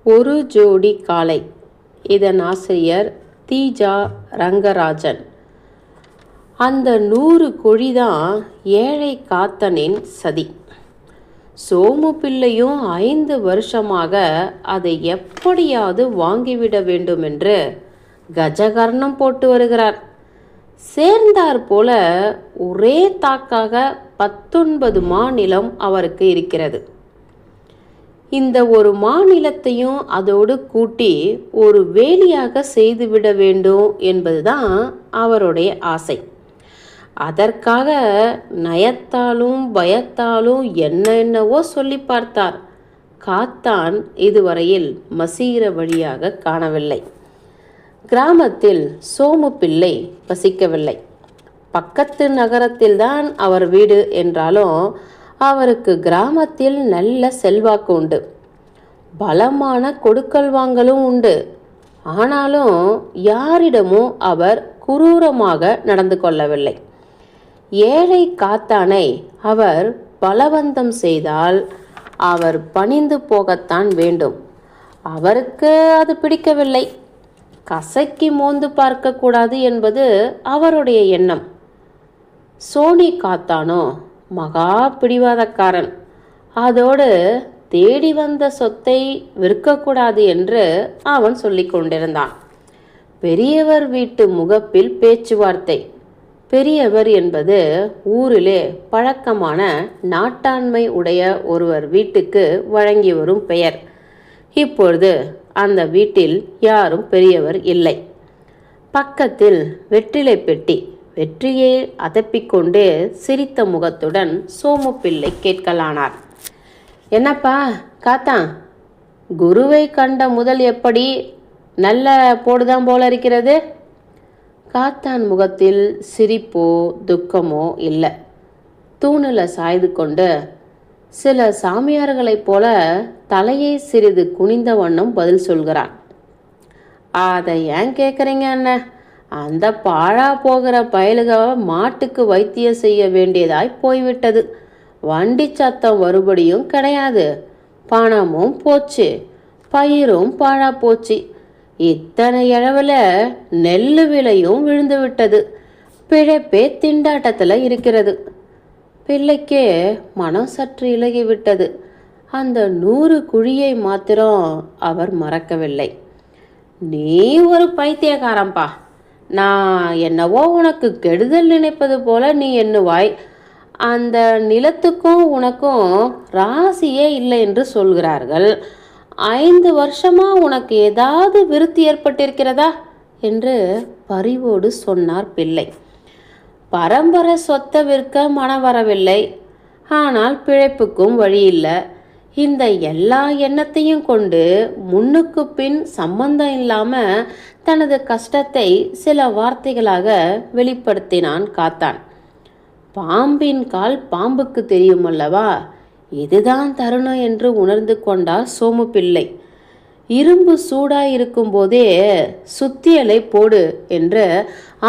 ஒரு ஜோடி காளை. இதன் ஆசிரியர் தீஜா ரங்கராஜன். அந்த 100 கொழிதான் ஏழை காத்தனின் சதி. சோமு பிள்ளையும் 5 வருஷமாக அதை எப்படியாவது வாங்கிவிட வேண்டுமென்று கஜகர்ணம் போட்டு வருகிறார். சேர்ந்தார் போல ஒரே தாக்காக 19 மாநிலம் அவருக்கு இருக்கிறது. இந்த ஒரு மாநிலத்தையும் அதோடு கூட்டி ஒரு வேலியாக செய்துவிட வேண்டும் என்பதுதான் அவருடைய ஆசை. அதற்காக நயத்தாலும் பயத்தாலும் என்னென்னவோ சொல்லி பார்த்தார். காத்தான் இதுவரையில் மசீர வழியாக காணவில்லை. கிராமத்தில் சோமு பிள்ளை வசிக்கவில்லை. பக்கத்து நகரத்தில்தான் அவர் வீடு என்றாலும் அவருக்கு கிராமத்தில் நல்ல செல்வாக்கு உண்டு. பலமான கொடுக்கல் வாங்கலும் உண்டு. ஆனாலும் யாரிடமும் அவர் குரூரமாக நடந்து கொள்ளவில்லை. ஏழை காத்தானை அவர் பலவந்தம் செய்தால் அவர் பணிந்து போகத்தான் வேண்டும். அவருக்கு அது பிடிக்கவில்லை. கசக்கி மோந்து பார்க்கக்கூடாது என்பது அவருடைய எண்ணம். சோனி காத்தானோ மகா பிடிவாதக்காரன். அதோடு தேடி வந்த சொத்தை விற்கக்கூடாது என்று அவன் சொல்லி கொண்டிருந்தான். பெரியவர் வீட்டு முகப்பில் பேச்சுவார்த்தை. பெரியவர் என்பது ஊரிலே பழக்கமான நாட்டாண்மை உடைய ஒருவர் வீட்டுக்கு வழங்கி வரும் பெயர். இப்பொழுது அந்த வீட்டில் யாரும் பெரியவர் இல்லை. பக்கத்தில் வெற்றிலை பெட்டி. வெற்றியை அதப்பிக்கொண்டு சிரித்த முகத்துடன் சோமு பிள்ளை கேட்கலானார். என்னப்பா காத்தான், குருவை கண்ட முதல் எப்படி நல்ல போடுதான் போல இருக்கிறது? காத்தான் முகத்தில் சிரிப்போ துக்கமோ இல்லை. தூணில் சாய்ந்து கொண்டு சில சாமியார்களைப் போல தலையை சிறிது குனிந்த வண்ணம் பதில் சொல்கிறான். அதை ஏன் கேட்குறீங்க அண்ணன்? அந்த பாழா போகிற பயலுக மாட்டுக்கு வைத்தியம் செய்ய வேண்டியதாய் போய்விட்டது. வண்டி சத்தம் வருபடியும் கிடையாது. பணமும் போச்சு, பயிரும் பாழா போச்சு. இத்தனை இழவில் நெல் விலையும் விழுந்து விட்டது. பிழைப்பே திண்டாட்டத்தில் இருக்கிறது. பிள்ளைக்கே மனம் சற்று இலகிவிட்டது. அந்த 100 குழியை மாத்திரம் அவர் மறக்கவில்லை. நீ ஒரு பைத்தியக்காரன்பா. நான் என்னவோ உனக்கு கெடுதல் நினைப்பது போல நீ எண்ணுவாய். அந்த நிலத்துக்கும் உனக்கும் ராசியே இல்லை என்று சொல்கிறார்கள். 5 வருஷமா உனக்கு ஏதாவது விருத்தி ஏற்பட்டிருக்கிறதா என்று பரிவோடு சொன்னார் பிள்ளை. பரம்பரை சொத்தை விற்க மனம் வரவில்லை. ஆனால் பிழைப்புக்கும் வழி இல்லை. இந்த எல்லா எண்ணத்தையும் கொண்டு முன்னுக்கு பின் சம்பந்தம் இல்லாமல் தனது கஷ்டத்தை சில வார்த்தைகளாக வெளிப்படுத்தினான் காத்தான். பாம்பின் கால் பாம்புக்கு தெரியும் அல்லவா? இதுதான் தருணம் என்று உணர்ந்து கொண்டார் சோமு பிள்ளை. இரும்பு சூடாய் இருக்கும் போதே சுத்தியலை போடு என்று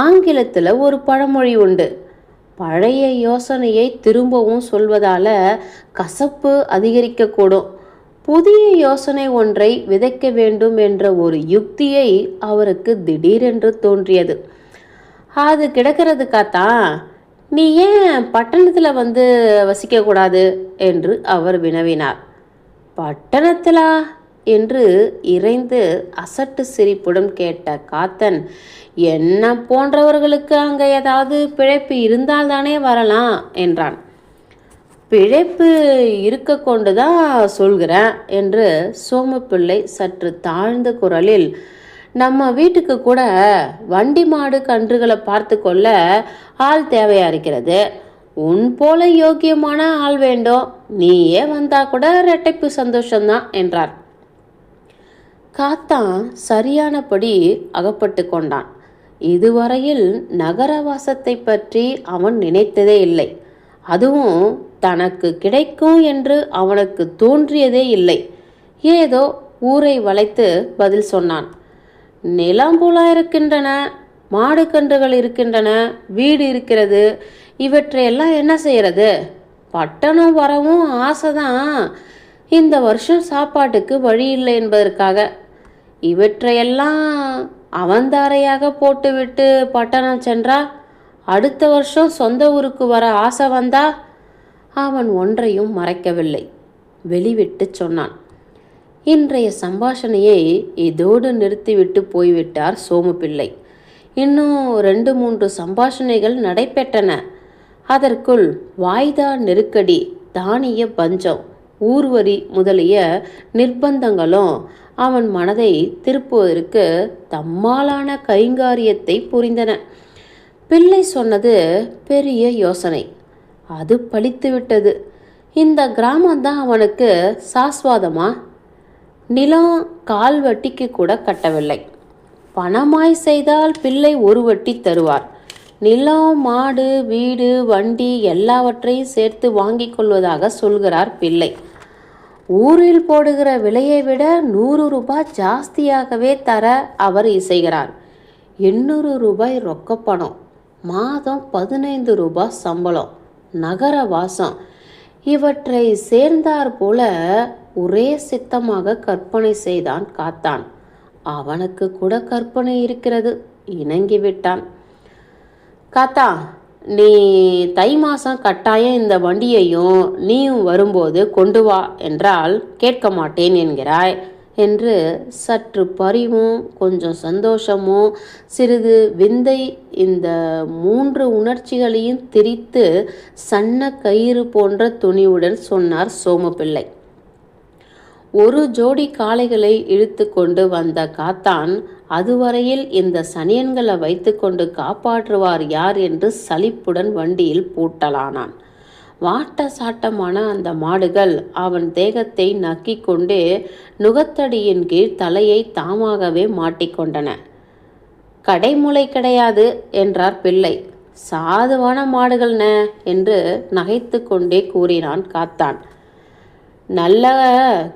ஆங்கிலத்தில் ஒரு பழமொழி உண்டு. பழைய யோசனையை திரும்பவும் சொல்வதால கசப்பு அதிகரிக்கக்கூடும். புதிய யோசனை ஒன்றை விதைக்க வேண்டும் என்ற ஒரு யுக்தியை அவருக்கு திடீரென்று தோன்றியது. அது கிடக்கிறது காத்தா, நீ ஏன் பட்டணத்தில் வந்து வசிக்கக்கூடாது என்று அவர் வினவினார். பட்டணத்திலா என்று இறைந்து அசட்டு சிரிப்புடன் கேட்ட காத்தன், என்ன போன்றவர்களுக்கு அங்கே ஏதாவது பிழைப்பு இருந்தால்தானே வரலாம் என்றான். பிழைப்பு இருக்க கொண்டுதான் சொல்கிறேன் என்று சோமு பிள்ளை சற்று தாழ்ந்த குரலில், நம்ம வீட்டுக்கு கூட வண்டி மாடு கன்றுகளை பார்த்து கொள்ள ஆள் தேவையா இருக்கிறது. உன் போல யோக்கியமான ஆள் வேண்டும். நீயே வந்தா கூட இரட்டைப்பு சந்தோஷம்தான் என்றார். காத்தான் சரியானபடி அகப்பட்டு கொண்டான். இதுவரையில் நகரவாசத்தை பற்றி அவன் நினைத்ததே இல்லை. அதுவும் தனக்கு கிடைக்கும் என்று அவனுக்கு தோன்றியதே இல்லை. ஏதோ ஊரை வளைத்து பதில் சொன்னான். நிலம்புலா இருக்கின்றன, மாடு கன்றுகள் இருக்கின்றன, வீடு இருக்கிறது. இவற்றையெல்லாம் என்ன செய்யறது? பட்டணம் வரவும் ஆசைதான். இந்த வருஷம் சாப்பாட்டுக்கு வழி இல்லை என்பதற்காக. இவற்றையெல்லாம் அவந்தாரையாக போட்டுவிட்டு பட்டணம் சென்றா, அடுத்த வருஷம் சொந்த ஊருக்கு வர ஆசை வந்தா? அவன் ஒன்றையும் மறைக்கவில்லை, வெளிவிட்டு சொன்னான். இன்றைய சம்பாஷணையை இதோடு நிறுத்திவிட்டு போய்விட்டார் சோமுபிள்ளை. இன்னும் 2-3 சம்பாஷணைகள் நடைபெற்றன. அதற்குள் வாய்தா நெருக்கடி, தானிய பஞ்சம், ஊர்வரி முதலிய நிர்பந்தங்களும் அவன் மனதை திருப்புவதற்கு தம்மாலான கைங்காரியத்தை புரிந்தன. பிள்ளை சொன்னது பெரிய யோசனை. அது பலித்துவிட்டது. இந்த கிராமந்தான் அவனுக்கு சாஸ்வாதமா? நிலம் கால் வட்டிக்கு கூட கட்டவில்லை. பணமாய் செய்தால் பிள்ளை ஒரு வட்டி தருவார். நிலம், மாடு, வீடு, வண்டி எல்லாவற்றையும் சேர்த்து வாங்கி கொள்வதாக சொல்கிறார் பிள்ளை. ஊரில் போடுகிற விலையை விட 100 ரூபாய் ஜாஸ்தியாகவே தர அவர் இசைகிறார். 800 ரூபாய் ரொக்கப்பணம், மாதம் 15 ரூபாய் சம்பளம், நகர வாசம், இவற்றை சேர்ந்தார் போல ஒரே சித்தமாக கற்பனை செய்தான் காத்தான். அவனுக்கு கூட கற்பனை இருக்கிறது, இணங்கிவிட்டான். காத்தா, நீ தை மாதம் கட்டாயம் இந்த வண்டியையும் நீயும் வரும்போது கொண்டு வா என்றால் கேட்க மாட்டேன் என்கிறாய் என்று சற்று பரிவும் கொஞ்சம் சந்தோஷமும் சிறிது விந்தை இந்த 3 உணர்ச்சிகளையும் திரித்து சன்ன கயிறு போன்ற துணிவுடன் சொன்னார் சோமுபிள்ளை. ஒரு ஜோடி காளைகளை இழுத்து கொண்டு வந்த காத்தான் அதுவரையில் இந்த சனியன்களை வைத்து கொண்டு காப்பாற்றுவார் யார் என்று சலிப்புடன் வண்டியில் பூட்டலானான். வாட்ட சாட்டமான அந்த மாடுகள் அவன் தேகத்தை நக்கிக் கொண்டு நுகத்தடியின் கீழ் தலையை தாமாகவே மாட்டிக்கொண்டன. கடைமுளை கிடையாது என்றார் பிள்ளை. சாதுவான மாடுகள்ன என்று நகைத்து கொண்டே கூறினான் காத்தான். நல்ல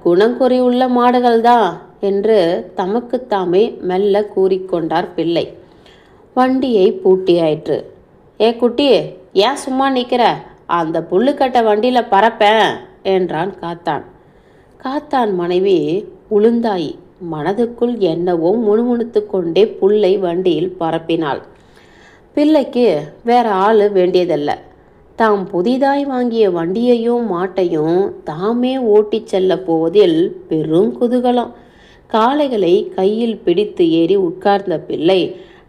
குணங்குறி உள்ள மாடுகள்தான் என்று தமக்குத்தாமே மெல்ல கூறிக்கொண்டார் பிள்ளை. வண்டியை பூட்டியாயிற்று. ஏ குட்டி, ஏன் சும்மா நிற்கிற? அந்த புல்லுக்கட்டை வண்டியில் பறப்பேன் என்றான் காத்தான். காத்தான் மனைவி உளுந்தாயி மனதுக்குள் என்னவோ முணுமுணுத்து கொண்டே புல்லை வண்டியில் பரப்பினாள். பிள்ளைக்கு வேற ஆள் வேண்டியதல்ல. தாம் புதிதாய் வாங்கிய வண்டியையும் மாட்டையும் தாமே ஓட்டிச் செல்ல போவதில் பெரும் குதூகலம். காளைகளை கையில் பிடித்து ஏறி உட்கார்ந்த பிள்ளை,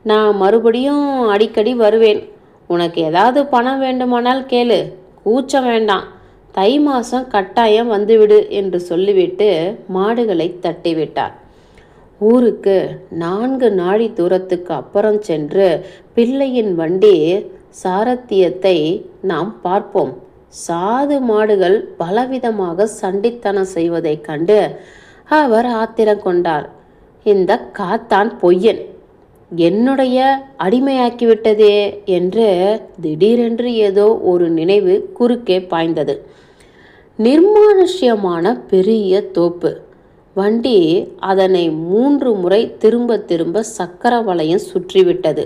நான் மறுபடியும் அடிக்கடி வருவேன். உனக்கு ஏதாவது பணம் வேண்டுமானால் கேளு, கூச்சம் வேண்டாம். தை மாதம் கட்டாயம் வந்துவிடு என்று சொல்லிவிட்டு மாடுகளை தட்டிவிட்டார். ஊருக்கு 4 நாழி தூரத்துக்கு அப்புறம் சென்று பிள்ளையின் வண்டி சாரத்தியத்தை நாம் பார்ப்போம். சாது மாடுகள் பலவிதமாக சண்டித்தனம் செய்வதை கண்டு அவர் ஆத்திரம் கொண்டார். இந்த காத்தான் பொய்யன், என்னுடைய அடிமையாக்கிவிட்டதே என்று திடீரென்று ஏதோ ஒரு நினைவு குறுக்கே பாய்ந்தது. நிர்மானுஷ்யமான பெரிய தோப்பு. வண்டி அதனை 3 முறை திரும்ப திரும்ப சக்கர வளையம் சுற்றிவிட்டது.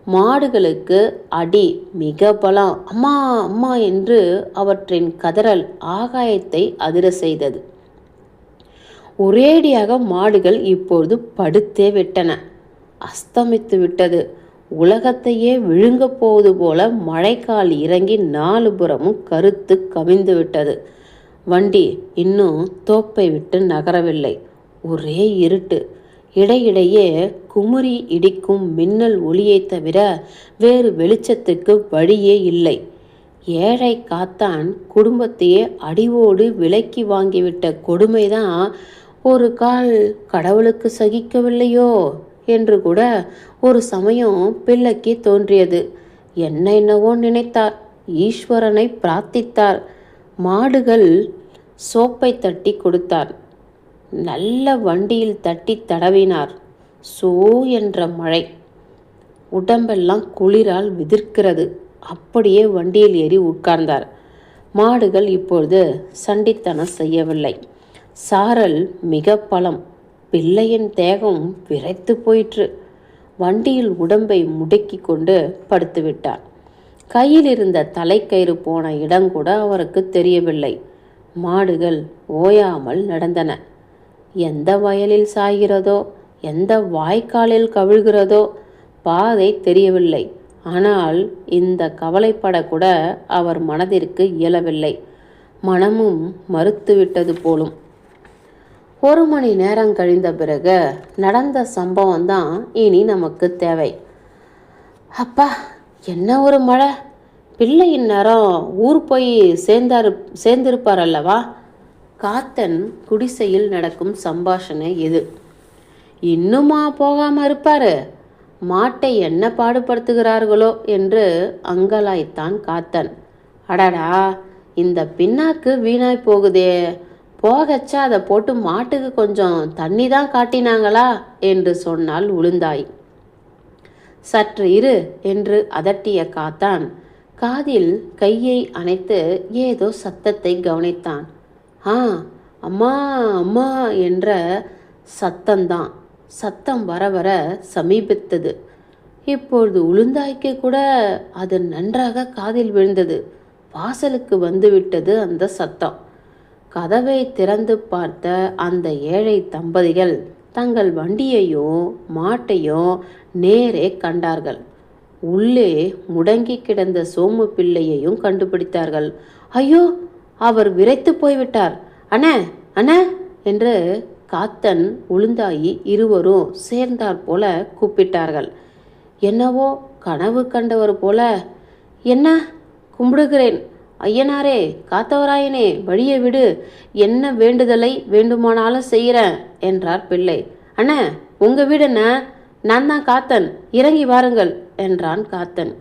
மாடுகளுக்கு அடி மிக பலம். அம்மா அம்மா என்று அவற்றின் கதறல் ஆகாயத்தை அதிர செய்தது. ஒரேடியாக மாடுகள் இப்பொழுது படுத்தே விட்டன. அஸ்தமித்து விட்டது. உலகத்தையே விழுங்கப் போவது போல மழைக்கால் இறங்கி 4 புறமும் கருத்து கவிந்து விட்டது. வண்டி இன்னும் தோப்பை விட்டு நகரவில்லை. ஒரே இருட்டு. இடையிடையே குமுறி இடிக்கும் மின்னல் ஒளியை தவிர வேறு வெளிச்சத்துக்கு வழியே இல்லை. ஏழை காத்தான் குடும்பத்தையே அடிவோடு விலைக்கு வாங்கிவிட்ட கொடுமைதான் ஒரு கால் கடவுளுக்கு சகிக்கவில்லையோ என்று கூட ஒரு சமயம் பிள்ளைக்கு தோன்றியது. என்னவோ நினைத்தார். ஈஸ்வரனை பிரார்த்தித்தார். மாடுகள் சோப்பை தட்டி கொடுத்தார். நல்ல வண்டியில் தட்டி தடவினார். சோ என்ற மழை. உடம்பெல்லாம் குளிரால் விதிர்க்கிறது. அப்படியே வண்டியில் ஏறி உட்கார்ந்தார். மாடுகள் இப்பொழுது சண்டித்தனம் செய்யவில்லை. சாரல் மிக பலம். பிள்ளையின் தேகம் விரைத்து போயிற்று. வண்டியில் உடம்பை முடக்கி கொண்டு படுத்துவிட்டார். கையில் இருந்த தலைக்கயிறு போன இடங்கூட அவருக்கு தெரியவில்லை. மாடுகள் ஓயாமல் நடந்தன. எந்த வயலில் சாய்கிறதோ, எந்த வாய்க்காலில் கவிழ்கிறதோ பாதை தெரியவில்லை. ஆனால் இந்த கவலைப்படக்கூட அவர் மனதிற்கு இயலவில்லை. மனமும் மறுத்துவிட்டது போலும். 1 மணி நேரம் கழிந்த பிறகு நடந்த சம்பவம் தான் இனி நமக்கு தேவை. அப்பா, என்ன ஒரு மழை! பிள்ளை இந்நேரம் ஊர் போய் சேர்ந்திருப்பார் அல்லவா? காத்தன் குடிசையில் நடக்கும் சம்பாஷணை இது. இன்னுமா போகாம இருப்பாரு? மாட்டை என்ன பாடுபடுத்துகிறார்களோ என்று அங்கலாய்த்தான் காத்தன். அடடா, இந்த பின்னாக்கு வீணாய் போகுதே, போகச்சா அதை போட்டு மாட்டுக்கு கொஞ்சம் தண்ணி தான் காட்டினாங்களா என்று சொன்னால் உளுந்தாய். சற்று இரு என்று அதட்டிய காத்தான் காதில் கையை அணைத்து ஏதோ சத்தத்தை கவனித்தான். அம்மா அம்மா என்ற சத்தம்தான். சத்தம் வர வர சமீபித்தது. இப்பொழுது உளுந்தாய்க்கு கூட அது நன்றாக காதில் விழுந்தது. வாசலுக்கு வந்துவிட்டது அந்த சத்தம். கதவை திறந்து பார்த்த அந்த ஏழை தம்பதிகள் தங்கள் வண்டியையும் மாட்டையும் நேரே கண்டார்கள். உள்ளே முடங்கி கிடந்த சோமு பிள்ளையையும் கண்டுபிடித்தார்கள். ஐயோ, அவர் விரைத்து போய்விட்டார்! அண்ணே அண்ணே என்று காத்தன் உளுந்தாயி இருவரும் சேர்ந்தாற் போல கூப்பிட்டார்கள். என்னவோ கனவு கண்டவர் போல, என்ன கும்பிடுகிறேன் ஐயனாரே, காத்தவராயனே, வழியை விடு, என்ன வேண்டுதலை வேண்டுமானாலும் செய்கிறேன் என்றார் பிள்ளை. அண்ணா, உங்க வீடு என்ன? நான் தான் காத்தன், இறங்கி வாருங்கள் என்றான் காத்தன்.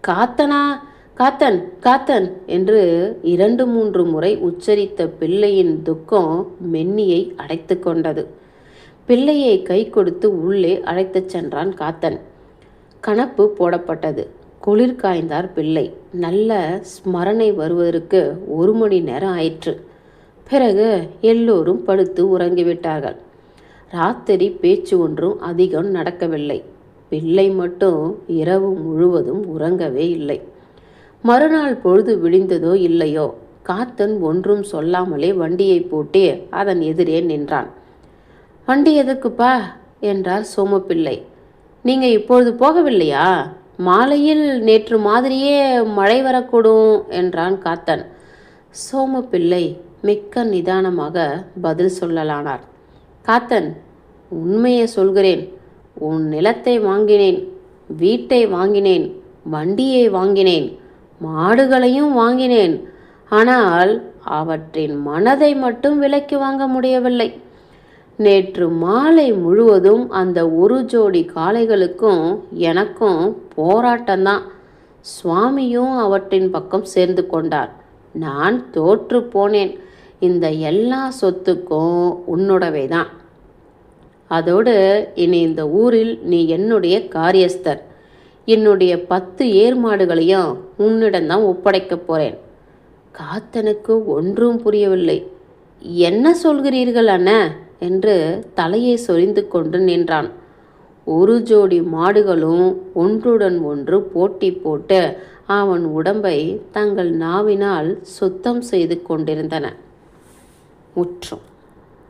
காத்தனா? காத்தன் காத்தன் என்று 2-3 முறை உச்சரித்த பிள்ளையின் துக்கம் மென்னியை அடைத்து கொண்டது. பிள்ளையை கை கொடுத்து உள்ளே அழைத்துச் சென்றான் காத்தன். கணப்பு போடப்பட்டது. குளிர் காய்ந்தார் பிள்ளை. நல்ல ஸ்மரணை வருவதற்கு 1 மணி நேரம் ஆயிற்று. பிறகு எல்லோரும் படுத்து உறங்கிவிட்டார்கள். ராத்திரி பேச்சு ஒன்றும் அதிகம் நடக்கவில்லை. பிள்ளை மட்டும் இரவு முழுவதும் உறங்கவே இல்லை. மறுநாள் பொழுது விடிந்ததோ இல்லையோ, காத்தன் ஒன்றும் சொல்லாமலே வண்டியை பூட்டி அதன் எதிரே நின்றான். வண்டி எதுக்குப்பா என்றார் சோமப்பிள்ளை. நீங்க இப்பொழுது போகவில்லையா? மாலையில் நேற்று மாதிரியே மழை வரக்கூடும் என்றான் காத்தன். சோமப்பிள்ளை மிக்க நிதானமாக பதில் சொல்லலானார். காத்தன், உண்மையை சொல்கிறேன். உன் நிலத்தை வாங்கினேன், வீட்டை வாங்கினேன், வண்டியை வாங்கினேன், மாடுகளையும் வாங்கினேன். ஆனால் அவற்றின் மனதை மட்டும் விலைக்கு வாங்க முடியவில்லை. நேற்று மாலை முழுவதும் அந்த 1 ஜோடி காளைகளுக்கும் எனக்கும் போராட்டம்தான். சுவாமியும் அவற்றின் பக்கம் சேர்ந்து கொண்டார். நான் தோற்று போனேன். இந்த எல்லா சொத்துக்கும் உன்னுடவே தான். அதோடு இனி இந்த ஊரில் நீ என்னுடைய காரியஸ்தர். என்னுடைய 10 ஏர் மாடுகளையும் உன்னிடம்தான் ஒப்படைக்கப் போறேன். காத்தனுக்கு ஒன்றும் புரியவில்லை. என்ன சொல்கிறீர்கள் அண்ணா என்று தலையை சொரிந்து கொண்டு நின்றான். 1 ஜோடி மாடுகளும் ஒன்றுடன் ஒன்று போட்டி போட்டு அவன் உடம்பை தங்கள் நாவினால் சுத்தம் செய்து கொண்டிருந்தன. முற்றும்.